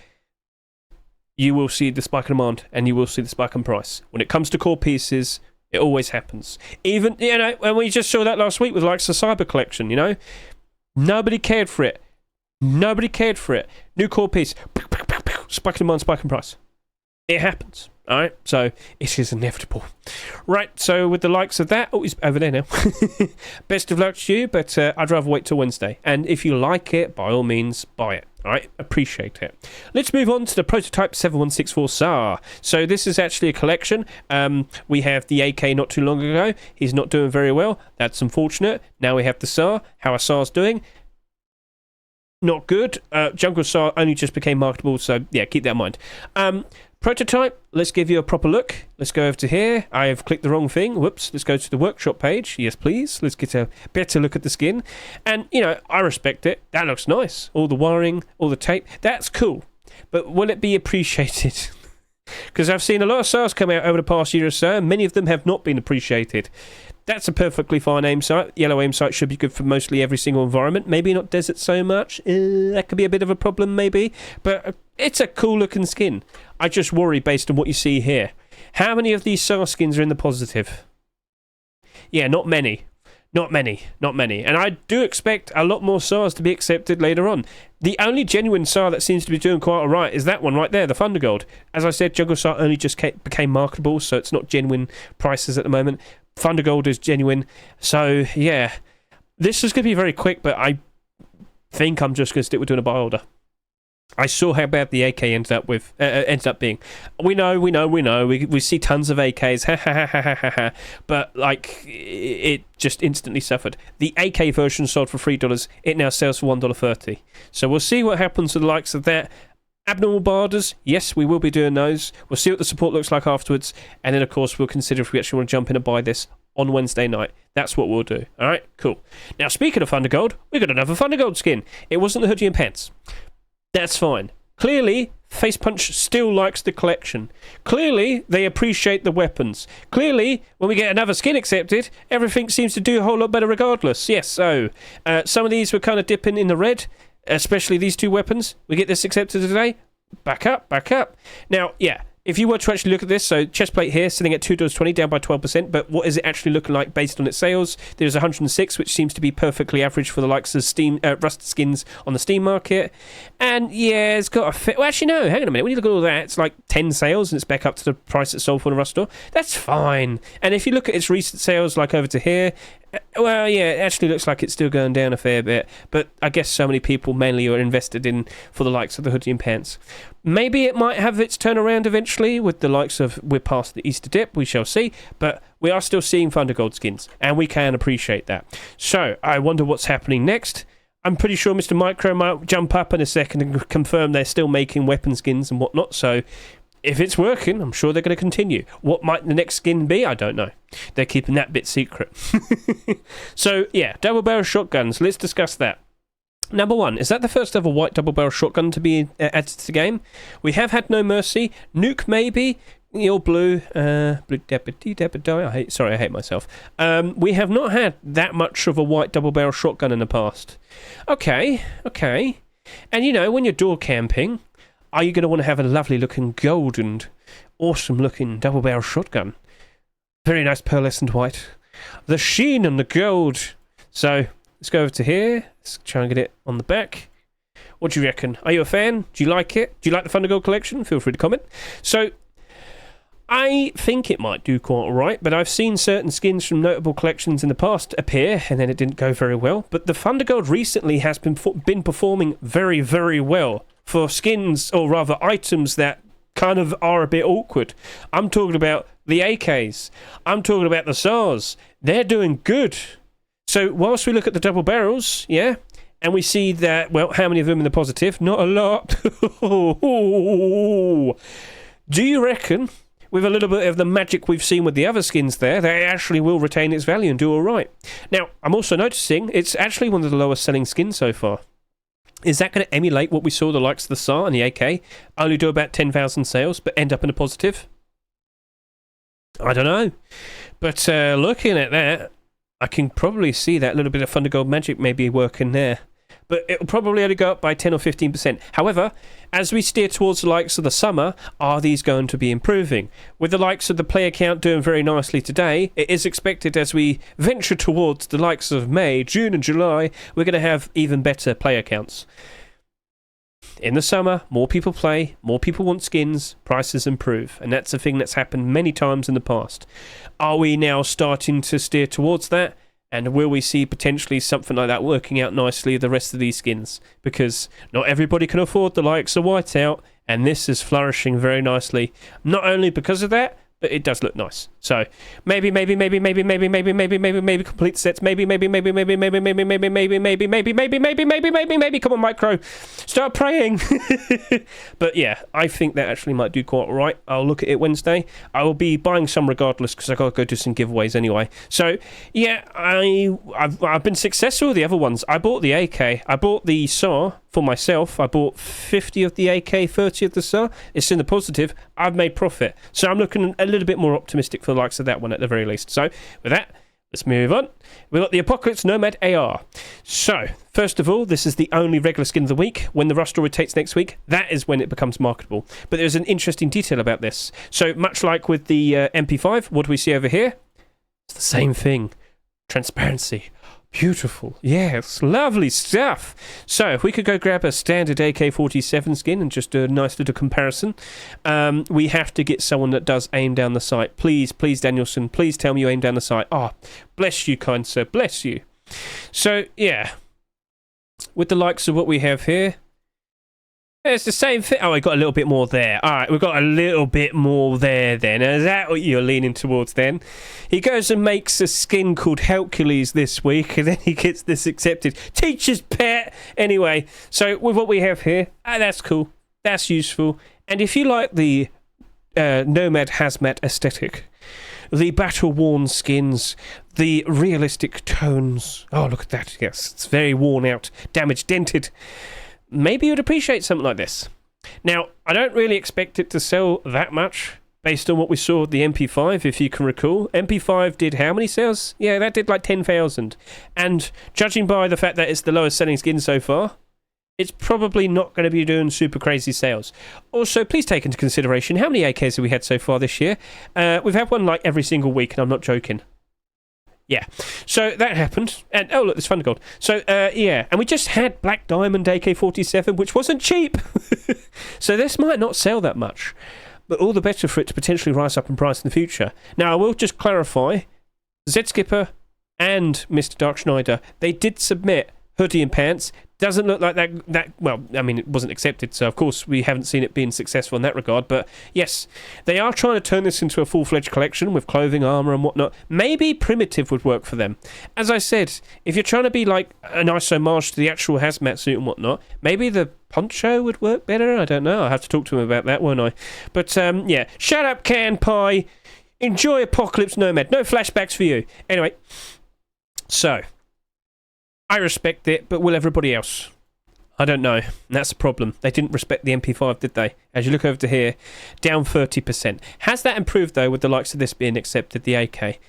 you will see the spike in demand, and you will see the spike in price. When it comes to core pieces, it always happens. Even, and we just saw that last week with like the Cyber Collection, Nobody cared for it. Nobody cared for it. New core piece. Spike in demand, spike in price. It happens. Alright? So, it is inevitable. Right, so with the likes of that... Oh, he's over there now. Best of luck to you, but I'd rather wait till Wednesday. And if you like it, by all means, buy it. Alright? Appreciate it. Let's move on to the Prototype 7164 SAR. So, this is actually a collection. We have the AK not too long ago. He's not doing very well. That's unfortunate. Now we have the SAR. How are SAR's doing? Not good. Jungle SAR only just became marketable, so yeah, keep that in mind. Prototype, let's give you a proper look. Let's go over to here. I have clicked the wrong thing. Whoops. Let's go to the workshop page. Yes, please. Let's get a better look at the skin. And, I respect it. That looks nice. All the wiring, all the tape. That's cool. But will it be appreciated? Because I've seen a lot of SARs come out over the past year or so, and many of them have not been appreciated. That's a perfectly fine aim sight. Yellow aim sight should be good for mostly every single environment. Maybe not desert so much. That could be a bit of a problem, maybe. But it's a cool looking skin. I just worry based on what you see here. How many of these SAR skins are in the positive? Yeah, not many. Not many. And I do expect a lot more SARs to be accepted later on. The only genuine SAR that seems to be doing quite alright is that one right there, the Thundergold. As I said, Jungle SAR only just became marketable, so it's not genuine prices at the moment. Thundergold is genuine. So, yeah. This is going to be very quick, but I think I'm just going to stick with doing a buy order. I saw how bad the AK ended up being. We know. We see tons of AKs, but like it just instantly suffered. The AK version sold for $3. It now sells for $1.30. So we'll see what happens to the likes of that. Abnormal barders, yes, we will be doing those. We'll see what the support looks like afterwards, and then of course we'll consider if we actually want to jump in and buy this on Wednesday night. That's what we'll do. All right, cool. Now speaking of Thundergold, we got another Thundergold skin. It wasn't the hoodie and pants. That's fine. Clearly, Facepunch still likes the collection. Clearly, they appreciate the weapons. Clearly, when we get another skin accepted, everything seems to do a whole lot better regardless. Yes, so, some of these were kind of dipping in the red, especially these two weapons. We get this accepted today. Back up. Now, yeah, if you were to actually look at this, so chest plate here sitting at $2.20, down by 12%, but what is it actually looking like based on its sales? There's 106, which seems to be perfectly average for the likes of Steam Rust skins on the Steam market. And yeah, it's got a fit. Well, actually, no, hang on a minute. When you look at all that, it's like 10 sales and it's back up to the price it sold for in the Rust store. That's fine. And if you look at its recent sales, like over to here, well, yeah, it actually looks like it's still going down a fair bit, but I guess so many people mainly are invested in for the likes of the hoodie and pants. Maybe it might have its turnaround eventually with the likes of we're past the Easter dip, we shall see, but we are still seeing Thundergold skins, and we can appreciate that. So, I wonder what's happening next. I'm pretty sure Mr. Micro might jump up in a second and confirm they're still making weapon skins and whatnot, so if it's working, I'm sure they're going to continue. What might the next skin be? I don't know. They're keeping that bit secret. So, yeah, double barrel shotguns. Let's discuss that. Number one, is that the first ever white double barrel shotgun to be added to the game? We have had No Mercy. Nuke, maybe. Your blue. Blue deputy. I hate myself. We have not had that much of a white double barrel shotgun in the past. Okay. And you know, when you're door camping, are you going to want to have a lovely looking gold and awesome looking double barrel shotgun? Very nice pearlescent white. The sheen and the gold. So let's go over to here. Let's try and get it on the back. What do you reckon? Are you a fan? Do you like it? Do you like the Thundergold collection? Feel free to comment. So I think it might do quite alright, but I've seen certain skins from notable collections in the past appear, and then it didn't go very well. But the Thundergold recently has been performing very, very well for skins, or rather items that kind of are a bit awkward. I'm talking about the AKs. I'm talking about the SARs. They're doing good. So whilst we look at the double barrels, yeah, and we see that, well, how many of them in the positive? Not a lot. Do you reckon, with a little bit of the magic we've seen with the other skins there, they actually will retain its value and do all right? Now, I'm also noticing it's actually one of the lowest selling skins so far. Is that going to emulate what we saw the likes of the SAR and the AK? Only do about 10,000 sales, but end up in a positive? I don't know. But looking at that, I can probably see that little bit of Thundergold magic maybe working there. But it'll probably only go up by 10 or 15%. However, as we steer towards the likes of the summer, are these going to be improving? With the likes of the player count doing very nicely today, it is expected as we venture towards the likes of May, June and July, we're going to have even better player counts. In the summer, more people play, more people want skins, prices improve. And that's a thing that's happened many times in the past. Are we now starting to steer towards that? And will we see potentially something like that working out nicely the rest of these skins? Because not everybody can afford the likes of Whiteout, and this is flourishing very nicely. Not only because of that, but it does look nice. So maybe complete sets. Maybe. Come on, Micro, start praying. But yeah, I think that actually might do quite alright. I'll look at it Wednesday. I will be buying some regardless because I got to go do some giveaways anyway. So yeah, I've been successful with the other ones. I bought the AK. I bought the SAW for myself. I bought 50 of the AK, 30 of the SAW. It's in the positive. I've made profit. So I'm looking a little bit more optimistic for the likes of that one at the very least. So with that, let's move on. We've got the Apocalypse Nomad AR. So, first of all, this is the only regular skin of the week. When the Rust store rotates next week, that is when it becomes marketable. But there's an interesting detail about this. So, much like with the MP5, what do we see over here? It's the same thing. Transparency. Beautiful. Yes, lovely stuff. So, if we could go grab a standard AK-47 skin and just do a nice little comparison, we have to get someone that does aim down the sight. Please, Danielson, please tell me you aim down the sight. Oh, bless you, kind sir, bless you. So, yeah, with the likes of what we have here, it's the same thing. Oh, we got a little bit more there. All right, we've got a little bit more there then. Is that what you're leaning towards then? He goes and makes a skin called Hercules this week, and then he gets this accepted. Teacher's pet! Anyway, so with what we have here, that's cool. That's useful. And if you like the Nomad Hazmat aesthetic, the battle-worn skins, the realistic tones. Oh, look at that. Yes, it's very worn out, damaged, dented. Maybe you'd appreciate something like this. Now, I don't really expect it to sell that much based on what we saw with the MP5, if you can recall. MP5 did how many sales? Yeah, that did like 10,000. And judging by the fact that it's the lowest selling skin so far, it's probably not going to be doing super crazy sales. Also, please take into consideration how many AKs have we had so far this year. We've had one like every single week, and I'm not joking. Yeah, so that happened, and oh look, there's Thundergold. So yeah, and we just had Black Diamond AK-47, which wasn't cheap. So this might not sell that much, but all the better for it to potentially rise up in price in the future. Now I will just clarify, Z-Skipper and Mr. Dark Schneider, they did submit hoodie and pants. Doesn't look like that well, I mean, it wasn't accepted, so of course we haven't seen it being successful in that regard, but yes, they are trying to turn this into a full-fledged collection with clothing, armour and whatnot. Maybe Primitive would work for them. As I said, if you're trying to be like a nice homage to the actual hazmat suit and whatnot, maybe the poncho would work better. I don't know, I'll have to talk to him about that, won't I? But yeah, shut up, Can Pie. Enjoy Apocalypse Nomad. No flashbacks for you. Anyway, so I respect it, but will everybody else? I don't know. That's the problem. They didn't respect the MP5, did they? As you look over to here, down 30%. Has that improved, though, with the likes of this being accepted, the AK?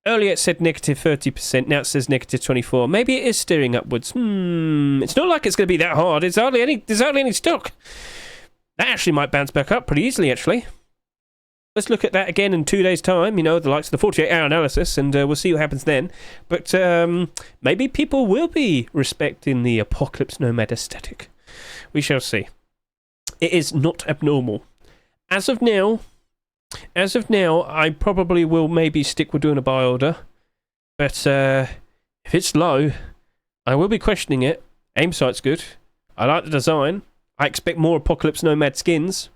Earlier it said negative 30%, now it says negative 24%. Maybe it is steering upwards. It's not like it's going to be that hard. There's hardly any stock. That actually might bounce back up pretty easily, actually. Let's look at that again in 2 days' time, you know, the likes of the 48-hour analysis, and we'll see what happens then. But maybe people will be respecting the Apocalypse Nomad aesthetic. We shall see. It is not abnormal. As of now, I probably will maybe stick with doing a buy order. But if it's low, I will be questioning it. Aim sight's good. I like the design. I expect more Apocalypse Nomad skins.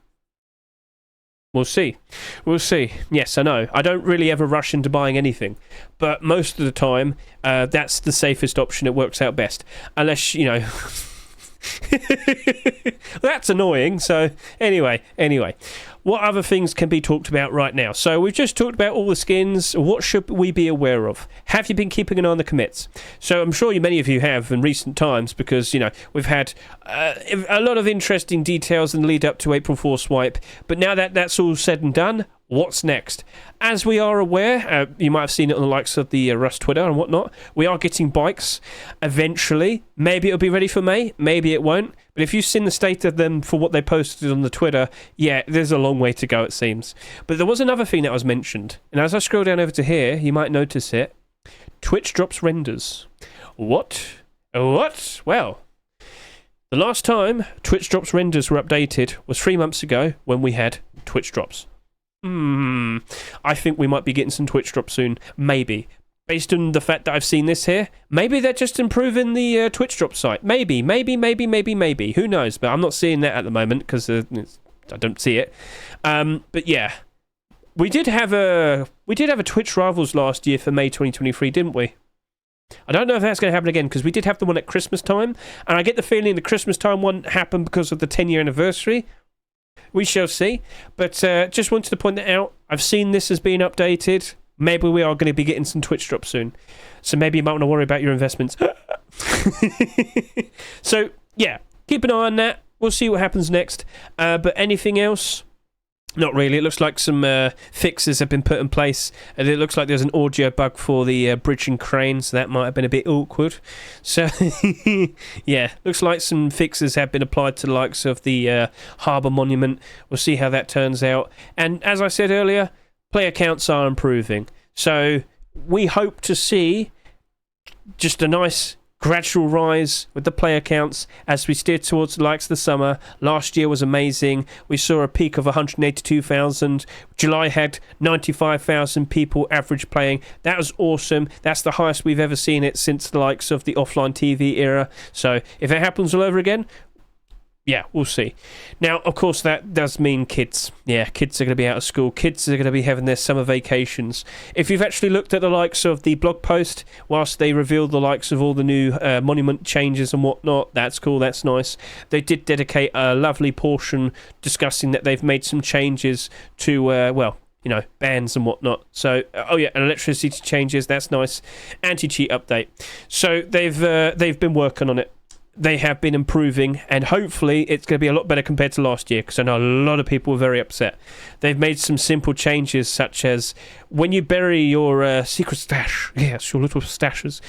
We'll see. We'll see. Yes, I know. I don't really ever rush into buying anything. But most of the time, that's the safest option. It works out best. Unless, you know... That's annoying. So, anyway. What other things can be talked about right now? So, we've just talked about all the skins. What should we be aware of? Have you been keeping an eye on the commits? So, I'm sure many of you have in recent times because, you know, we've had a lot of interesting details in the lead up to April 4 swipe. But now that that's all said and done, what's next? As we are aware, you might have seen it on the likes of the Rust Twitter and whatnot, we are getting bikes eventually. Maybe it'll be ready for May, maybe it won't. But if you've seen the state of them for what they posted on the Twitter, yeah, there's a long way to go, it seems. But there was another thing that was mentioned. And as I scroll down over to here, you might notice it. Twitch drops renders. What? Well, the last time Twitch drops renders were updated was 3 months ago when we had Twitch drops. I think we might be getting some Twitch drops soon. Maybe. Based on the fact that I've seen this here, maybe they're just improving the Twitch drop site. Maybe. Who knows? But I'm not seeing that at the moment because I don't see it. But yeah, we did have a Twitch Rivals last year for May 2023, didn't we? I don't know if that's going to happen again because we did have the one at Christmas time, and I get the feeling the Christmas time one happened because of the 10-year anniversary. We shall see. But just wanted to point that out. I've seen this as being updated. Maybe we are going to be getting some Twitch drops soon. So maybe you might want to worry about your investments. So, yeah. Keep an eye on that. We'll see what happens next. But anything else? Not really. It looks like some fixes have been put in place. And it looks like there's an audio bug for the bridge and crane, so that might have been a bit awkward. So, yeah, looks like some fixes have been applied to the likes of the Harbour Monument. We'll see how that turns out. And as I said earlier, player counts are improving. So, we hope to see just a nice gradual rise with the player counts as we steer towards the likes of the summer. Last year was amazing. We saw a peak of 182,000. July had 95,000 people average playing. That was awesome. That's the highest we've ever seen it since the likes of the offline TV era. So if it happens all over again, yeah, we'll see. Now, of course, that does mean kids. Yeah, kids are going to be out of school. Kids are going to be having their summer vacations. If you've actually looked at the likes of the blog post, whilst they revealed the likes of all the new monument changes and whatnot, that's cool, that's nice. They did dedicate a lovely portion discussing that they've made some changes to, well, you know, bans and whatnot. So, oh yeah, and electricity changes, that's nice. Anti-cheat update. So they've been working on it. They have been improving, and hopefully it's going to be a lot better compared to last year, because I know a lot of people were very upset. They've made some simple changes, such as when you bury your secret stash, yes, your little stashes,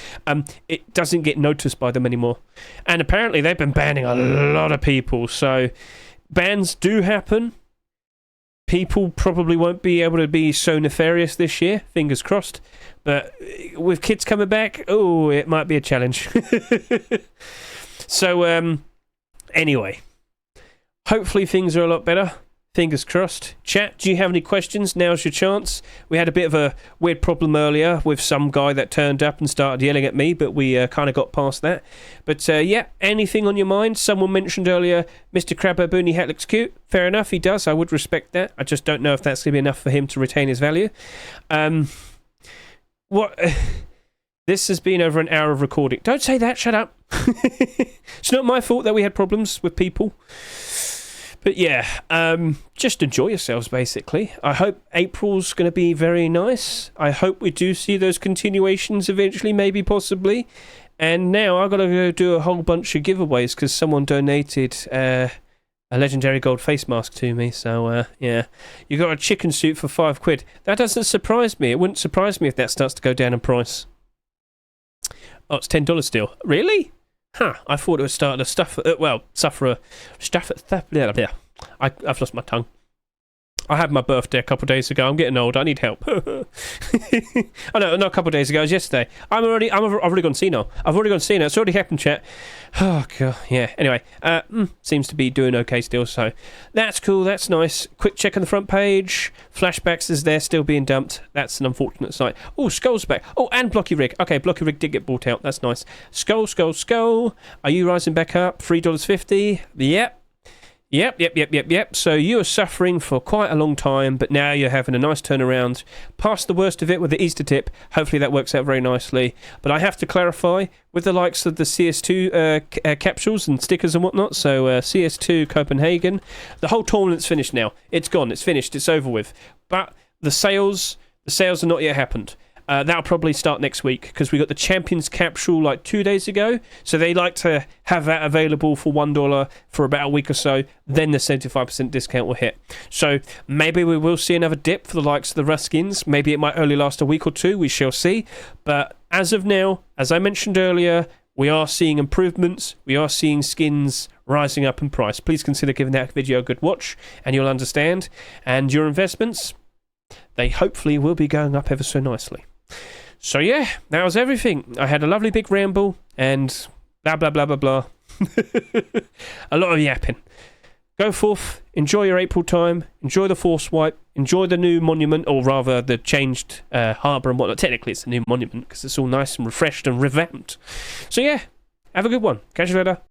it doesn't get noticed by them anymore. And apparently they've been banning a lot of people, so bans do happen. People probably won't be able to be so nefarious this year, fingers crossed. But with kids coming back, oh, it might be a challenge. So, anyway, hopefully things are a lot better. Fingers crossed. Chat, do you have any questions? Now's your chance. We had a bit of a weird problem earlier with some guy that turned up and started yelling at me, but we kind of got past that. But, yeah, anything on your mind? Someone mentioned earlier, Mr. Craboo Boonie Hat looks cute. Fair enough, he does. I would respect that. I just don't know if that's going to be enough for him to retain his value. What... This has been over an hour of recording. Don't say that, shut up. It's not my fault that we had problems with people. But yeah, just enjoy yourselves, basically. I hope April's going to be very nice. I hope we do see those continuations eventually, maybe, possibly. And now I've got to go do a whole bunch of giveaways because someone donated a legendary gold face mask to me. So, yeah. You got a chicken suit for £5. That doesn't surprise me. It wouldn't surprise me if that starts to go down in price. Oh, it's $10 still. Really? Huh. I thought it was starting to suffer a I've lost my tongue. I had my birthday a couple of days ago. I'm getting old. I need help. Oh no, not a couple of days ago. It was yesterday. I've already gone senile. I've already gone senile. It's already happened, chat. Oh god, yeah. Anyway, seems to be doing okay still. So that's cool. That's nice. Quick check on the front page. Flashbacks is there, still being dumped. That's an unfortunate sight. Oh, Skull's back. Oh, and Blocky Rig. Okay, Blocky Rig did get bought out. That's nice. Skull. Are you rising back up? $3.50. Yep. Yep. So you were suffering for quite a long time, but now you're having a nice turnaround. Past the worst of it with the Easter tip. Hopefully that works out very nicely. But I have to clarify, with the likes of the CS2 capsules and stickers and whatnot, so CS2 Copenhagen, the whole tournament's finished now. It's gone. It's finished. It's over with. But the sales have not yet happened. That'll probably start next week because we got the Champions capsule like 2 days ago. So they like to have that available for $1 for about a week or so. Then the 75% discount will hit. So maybe we will see another dip for the likes of the Ruskins. Maybe it might only last a week or two. We shall see. But as of now, as I mentioned earlier, we are seeing improvements. We are seeing skins rising up in price. Please consider giving that video a good watch and you'll understand. And your investments, they hopefully will be going up ever so nicely. So yeah, that was everything. I had a lovely big ramble and blah blah blah blah blah. A lot of yapping. Go forth, enjoy your April time, enjoy the force wipe, enjoy the new monument, or rather the changed harbour and whatnot. Technically it's a new monument because it's all nice and refreshed and revamped. So yeah, have a good one. Catch you later.